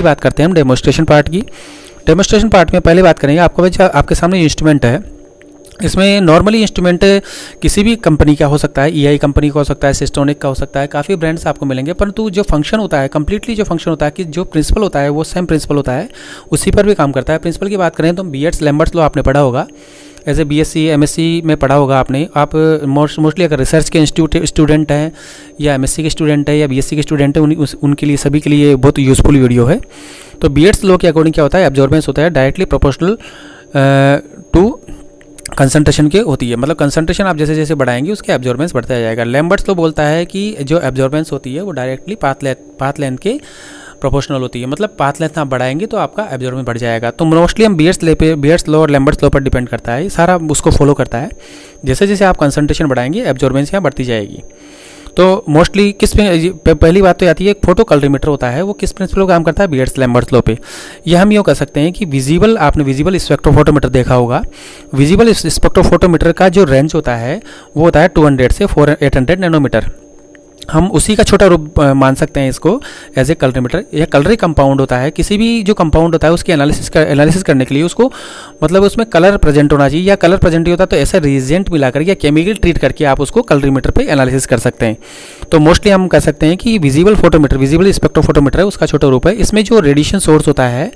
की बात करते हैं हम डेमोस्ट्रेशन पार्ट की। डेमोस्ट्रेशन पार्ट में पहले बात करेंगे आपके सामने इंस्ट्रूमेंट है। इसमें नॉर्मली इंस्ट्रूमेंट किसी भी कंपनी का हो सकता है, EI कंपनी का हो सकता है, सिस्टोनिक का हो सकता है, काफ़ी ब्रांड्स आपको मिलेंगे, परंतु जो फंक्शन होता है कम्प्लीटली जो फंक्शन होता है कि जो प्रिंसिपल होता है वो सेम प्रिंसिपल होता है, उसी पर भी काम करता है। प्रिंसिपल की बात करें तो बीएड्स लैम्बर्ट्स लॉ आपने पढ़ा होगा, एज ए BSc MSc में पढ़ा होगा आपने। आप मोस्टली अगर रिसर्च के स्टूडेंट हैं या MSc के स्टूडेंट हैं या BSc के स्टूडेंट हैं, उनके लिए सभी के लिए बहुत यूज़फुल वीडियो है। तो बीएड्स लॉ के अकॉर्डिंग क्या होता है, एब्जॉर्बेंस होता है डायरेक्टली प्रोपोर्शनल टू कंसंट्रेशन के होती है, मतलब कंसंट्रेशन आप जैसे जैसे बढ़ाएंगे उसके एब्जॉर्बेंस बढ़ता जाएगा। लैम्बर्ट्स तो बोलता है कि जो एब्जॉर्बेंस होती है वो डायरेक्टली पाथ लेंथ के प्रोपोर्शनल होती है, मतलब पाथ लेंथ आप बढ़ाएंगे तो आपका एब्जॉर्बेंस बढ़ जाएगा। तो मोस्टली हम बीएड्स लॉ और लैम्बर्ट्स लॉ पर डिपेंड करता है, सारा उसको फॉलो करता है। जैसे जैसे आप कंसंट्रेशन बढ़ाएंगे एब्जॉर्बेंस यहाँ बढ़ती जाएगी। तो मोस्टली किस पे पहली बात तो आती है, एक फोटो कलरीमीटर होता है, वो किस प्रिंसिपल काम करता है, बीएड्स लैम्बर्ट्स लॉ पे। ये हम यूँ कह सकते हैं कि आपने विजिबल स्पेक्ट्रोफोटोमीटर देखा होगा। विजिबल स्पेक्ट्रोफोटोमीटर का जो रेंज होता है वो होता है 200 से 800 नैनोमीटर। हम उसी का छोटा रूप मान सकते हैं इसको एज ए कलरीमीटर। यह कलरी कंपाउंड होता है, किसी भी जो कंपाउंड होता है उसकी एनालिसिस करने के लिए उसको मतलब उसमें कलर प्रेजेंट होना चाहिए, या कलर प्रेजेंट नहीं होता तो ऐसा रिएजेंट मिलाकर या केमिकल ट्रीट करके आप उसको कलरीमीटर पे एनालिसिस कर सकते हैं। तो मोस्टली हम कह सकते हैं कि विजिबल स्पेक्ट्रोफोटोमीटर है, उसका छोटा रूप है। इसमें जो रेडिएशन सोर्स होता है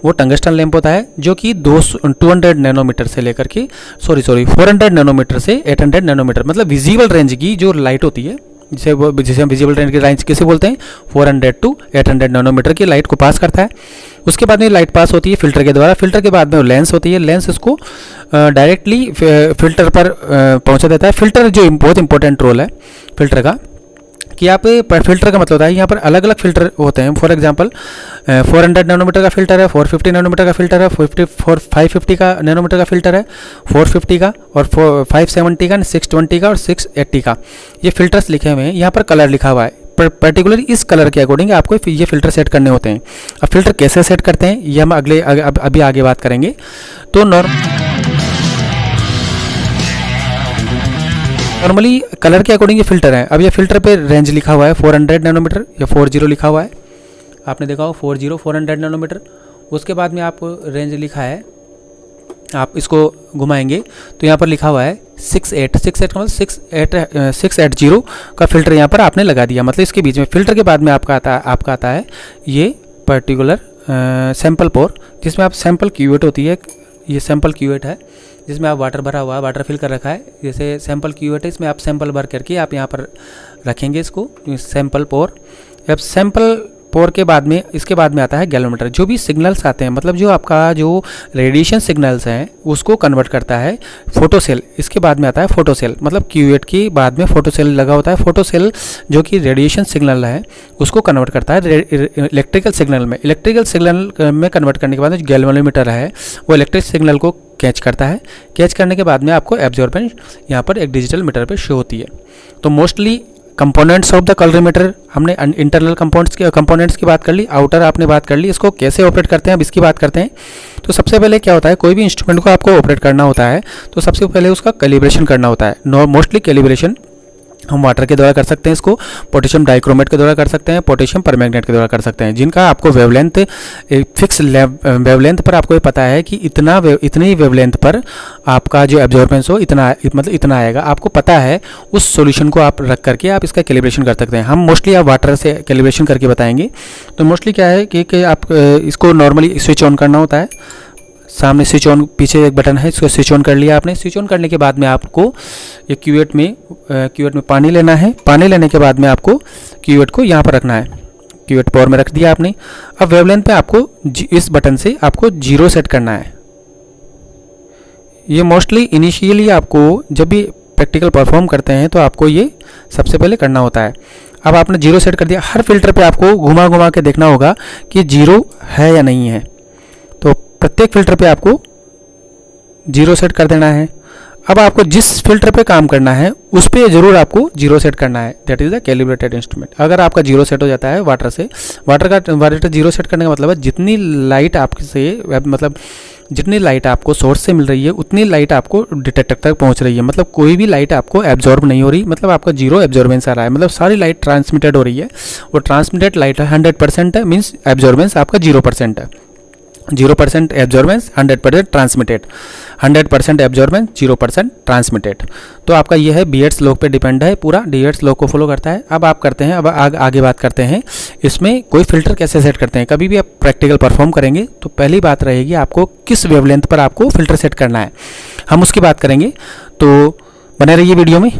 वो टंगस्टन लैंप होता है, जो कि 200 नैनोमीटर से लेकर के 400 नैनोमीटर से 800 नैनोमीटर, मतलब विजिबल रेंज की जो लाइट होती है, जिसे हम विजिबल रेंज की रेंज किसे बोलते हैं, 400 टू 800 नैनोमीटर की लाइट को पास करता है। उसके बाद में लाइट पास होती है फिल्टर के द्वारा, फिल्टर के बाद में लेंस होती है, लेंस इसको डायरेक्टली फिल्टर पर पहुंचा देता है। फिल्टर जो बहुत इंपॉर्टेंट रोल है फिल्टर का, कि आप फिल्टर का मतलब होता है यहाँ पर अलग अलग फिल्टर होते हैं। फॉर एग्जांपल 400 नैनोमीटर का फिल्टर है, 450 नैनोमीटर का फिल्टर है, 550 का नैनोमीटर का फिल्टर है, 450 का और 570 का, 620 का और 680 का। ये फिल्टर्स लिखे हुए हैं, यहाँ पर कलर लिखा हुआ है। पर्टिकुलरली इस कलर के अकॉर्डिंग आपको ये फिल्टर सेट करने होते हैं। अब फिल्टर कैसे सेट करते हैं ये हम अभी आगे बात करेंगे। तो नॉर्मली कलर के अकॉर्डिंग ये फिल्टर है। अब ये फिल्टर पे रेंज लिखा हुआ है 400 नैनोमीटर या 40 लिखा हुआ है, आपने देखा हो 400 नैनोमीटर। उसके बाद में आपको रेंज लिखा है, आप इसको घुमाएंगे तो यहाँ पर लिखा हुआ है 68 का मतलब 680 का फिल्टर यहाँ पर आपने लगा दिया। मतलब इसके बीच में फिल्टर के बाद में आपका आता है ये पर्टिकुलर सैंपल पोर, जिसमें आप सैंपल क्यूवेट होती है, ये सैंपल क्यूवेट है जिसमें आप वाटर भरा हुआ है, वाटर फिल कर रखा है। जैसे सैंपल क्यूवेट है, इसमें आप सैंपल भर करके आप यहाँ पर रखेंगे इसको, सैंपल पोर। अब सैंपल पोर के बाद में इसके बाद में आता है गैलोमीटर। जो भी सिग्नल्स आते हैं, मतलब जो आपका जो रेडिएशन सिग्नल्स हैं उसको कन्वर्ट करता है फोटोसेल। इसके बाद में आता है फोटोसेल, मतलब क्यूवेट के बाद में फोटोसेल लगा होता है। फोटोसेल जो कि रेडिएशन सिग्नल है उसको कन्वर्ट करता है इलेक्ट्रिकल सिग्नल में। इलेक्ट्रिकल सिग्नल में कन्वर्ट करने के बाद जो गैलोमीटर है वो इलेक्ट्रिक सिग्नल को कैच करता है। कैच करने के बाद में आपको एब्जॉर्बेंस यहाँ पर एक डिजिटल मीटर पे शो होती है। तो mostly components of the colorimeter, हमने इंटरनल कंपोनेंट्स की बात कर ली, आउटर आपने बात कर ली। इसको कैसे ऑपरेट करते हैं अब इसकी बात करते हैं। तो सबसे पहले क्या होता है, कोई भी इंस्ट्रूमेंट को आपको ऑपरेट करना होता है तो सबसे पहले उसका कैलिब्रेशन करना होता है। मोस्टली कैलिब्रेशन हम वाटर के द्वारा कर सकते हैं, इसको पोटेशियम डाइक्रोमेट के द्वारा कर सकते हैं, पोटेशियम परमैंगनेट के द्वारा कर सकते हैं, जिनका आपको वेवलेंथ फिक्स वेवलेंथ पर आपको ये पता है कि इतनी वेवलेंथ पर आपका जो एब्जॉर्बेंस हो इतना आएगा, आपको पता है। उस सॉल्यूशन को आप रख करके आप इसका कैलिब्रेशन कर सकते हैं। हम मोस्टली आप वाटर से कैलिब्रेशन करके बताएंगे। तो मोस्टली क्या है कि आप इसको नॉर्मली स्विच ऑन करना होता है। सामने स्विच ऑन, पीछे एक बटन है, इसको स्विच ऑन कर लिया आपने। स्विच ऑन करने के बाद में आपको ये क्यूवेट में पानी लेना है। पानी लेने के बाद में आपको क्यूवेट को यहाँ पर रखना है, क्यूवेट पोर में रख दिया आपने। अब वेवलेंथ पे आपको इस बटन से आपको 0 सेट करना है। ये मोस्टली इनिशियली आपको जब भी प्रैक्टिकल परफॉर्म करते हैं तो आपको ये सबसे पहले करना होता है। अब आपने 0 सेट कर दिया। हर फिल्टर पे आपको घुमा के देखना होगा कि 0 है या नहीं है। तो प्रत्येक फिल्टर पे आपको 0 सेट कर देना है। अब आपको जिस फिल्टर पे काम करना है उस पे जरूर आपको 0 सेट करना है, that is the calibrated instrument. अगर आपका 0 सेट हो जाता है वाटर 0 सेट करने का मतलब है जितनी लाइट आपसे मतलब जितनी लाइट आपको सोर्स से मिल रही है उतनी लाइट आपको डिटेक्टर तक पहुंच रही है, मतलब कोई भी लाइट आपको एब्जॉर्ब नहीं हो रही, मतलब आपका जीरो एब्जॉर्बेंस आ रहा है, मतलब सारी लाइट ट्रांसमिटेड हो रही है। वो ट्रांसमिटेड लाइट 100% है, मीन्स एब्जॉर्बेंस आपका 0% है। 0% एब्जॉर्बेंस 100% ट्रांसमिटेड, 100% एब्जॉर्बेंस 0% ट्रांसमिटेड। तो आपका ये है बीएट्स लॉ पे डिपेंड है, पूरा बीएट्स लॉ को फॉलो करता है। अब आप करते हैं, अब आगे बात करते हैं इसमें कोई फिल्टर कैसे सेट करते हैं। कभी भी आप प्रैक्टिकल परफॉर्म करेंगे तो पहली बात रहेगी आपको किस वेवलेंथ पर आपको फिल्टर सेट करना है, हम उसकी बात करेंगे। तो बने रहिए वीडियो में।